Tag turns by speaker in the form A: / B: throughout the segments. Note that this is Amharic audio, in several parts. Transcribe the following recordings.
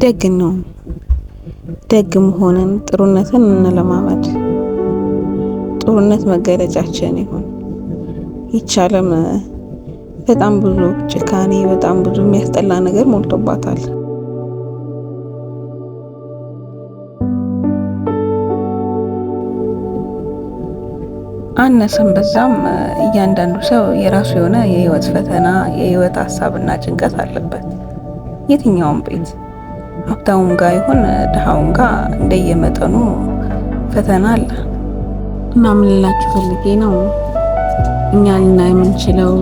A: ደግ ነው። ደግ መሆንን ጥሩነትን እንለማመድ። ጥሩነት መገለጫችን ይሁን። ይቻለም በጣም ብዙ ጭካኔ፣ በጣም ብዙ የሚያስጠላ ነገር ሞልቶባታል። አነሰም በዛም እያንዳንዱ ሰው የራሱ የሆነ የህይወት ፈተና፣ የህይወት ሀሳብና ጭንቀት አለበት። የትኛውም ቤት ሀብታሙም ጋር ይሁን ድሃውም ጋር እንደየመጠኑ ፈተና አለ እና ምን ልላችሁ ፈልጌ ነው፣ እኛ ልናይ የምንችለው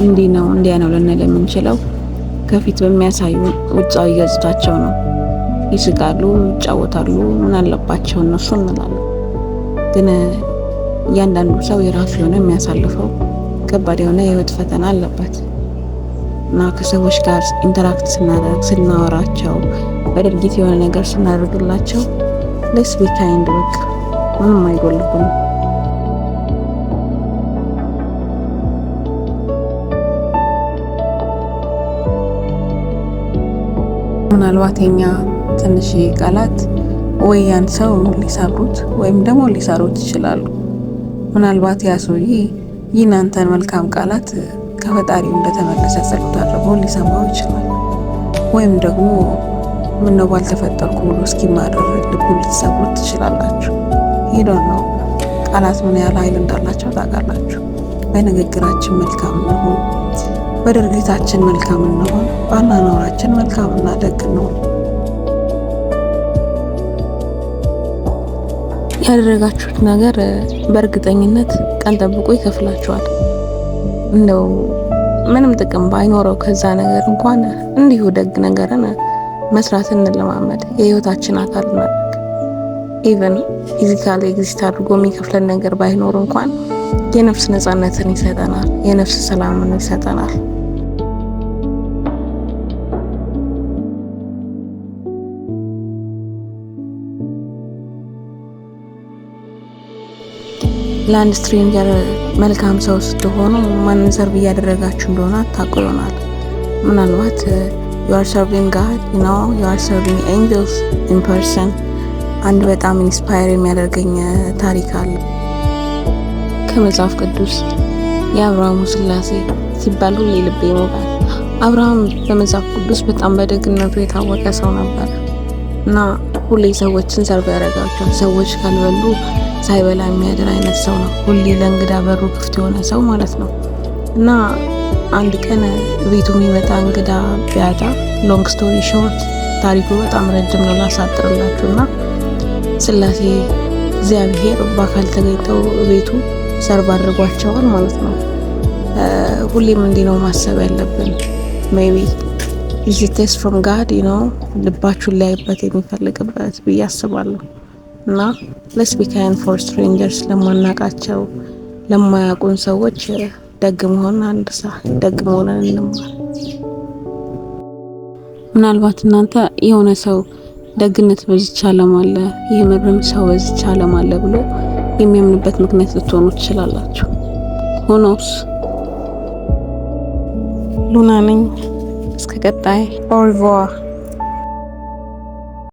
A: እንዲህ ነው እንዲያ ነው ልንል የምንችለው ከፊት በሚያሳዩ ውጫዊ ገጽታቸው ነው። ይስቃሉ፣ ይጫወታሉ፣ ምን አለባቸው እነሱ እንላለን። ግን እያንዳንዱ ሰው የራሱ የሆነ የሚያሳልፈው ከባድ የሆነ የህይወት ፈተና አለበት እና ከሰዎች ጋር ኢንተራክት ስናደርግ፣ ስናወራቸው፣ በድርጊት የሆነ ነገር ስናደርግላቸው ሌትስ ቢ ካይንድ፣ በቃ ምንም አይጎልብንም። ምናልባት የኛ ትንሽ ቃላት ወይ ያን ሰው ሊሰብሩት ወይም ደግሞ ሊሰሩት ይችላሉ። ምናልባት ያ ሰውዬ የእናንተን መልካም ቃላት ከፈጣሪው እንደተመለሰ ጸሎት አድርጎ ሊሰማው ይችላል። ወይም ደግሞ ምነው ባልተፈጠርኩ ብሎ እስኪማረር ልቡን ልትሰብሩት ትችላላችሁ። ሄዶን ነው ቃላት ምን ያህል ኃይል እንዳላቸው ታውቃላችሁ። በንግግራችን መልካም እንሁን፣ በድርጊታችን መልካም እንሁን፣ በአኗኗራችን መልካምና ደግ እንሁን። ያደረጋችሁት ነገር በእርግጠኝነት ቀን ጠብቆ ይከፍላችኋል። እንደው ምንም ጥቅም ባይኖረው ከዛ ነገር እንኳን እንዲሁ ደግ ነገርን መስራት እንለማመድ፣ የህይወታችን አካል እናድርግ። ኢቨን ፊዚካሊ ኤግዚስት አድርጎ የሚከፍለን ነገር ባይኖር እንኳን የነፍስ ነፃነትን ይሰጠናል፣ የነፍስ ሰላምን ይሰጠናል። ለአንድ ስትሬንጀር መልካም ሰው ስትሆኑ ማንን ሰርቭ እያደረጋችሁ እንደሆነ አታውቁ ይሆናል። ምናልባት you are serving God, you are serving angels in person። አንድ በጣም ኢንስፓየር የሚያደርገኝ ታሪክ አለ ከመጽሐፍ ቅዱስ። የአብርሃሙ ስላሴ ሲባል ሁሌ ልቤ ይሞቃል። አብርሃም በመጽሐፍ ቅዱስ በጣም በደግነቱ የታወቀ ሰው ነበር እና ሁሌ ሰዎችን ሰርቭ ያደርጋቸዋል። ሰዎች ካልበሉ ሳይበላ የሚያድር አይነት ሰው ነው። ሁሌ ለእንግዳ በሩ ክፍት የሆነ ሰው ማለት ነው። እና አንድ ቀን ቤቱ የሚመጣ እንግዳ ቢያጣ፣ ሎንግ ስቶሪ ሾርት ታሪኩ በጣም ረጅም ነው ላሳጥርላችሁ። እና ስላሴ እግዚአብሔር በአካል ተገኝተው ቤቱ ሰርቭ አድርጓቸዋል ማለት ነው። ሁሌም እንዲህ ነው ማሰብ ያለብን። ሜቢ ኢዝ ኢት ፍሮም ጋድ ልባችሁን ሊያይበት የሚፈልግበት ብዬ አስባለሁ። እና let's be kind for strangers፣ ለማናቃቸው ለማያውቁን ሰዎች ደግ መሆን ደግ መሆንን እንማር። ምናልባት እናንተ የሆነ ሰው ደግነት በዚች ዓለም አለ፣ ይህ ምንም ሰው በዚች ዓለም አለ ብሎ የሚያምንበት ምክንያት ልትሆኑ ትችላላችሁ። who knows። ሉና ነኝ። እስከ ቀጣይ au revoir።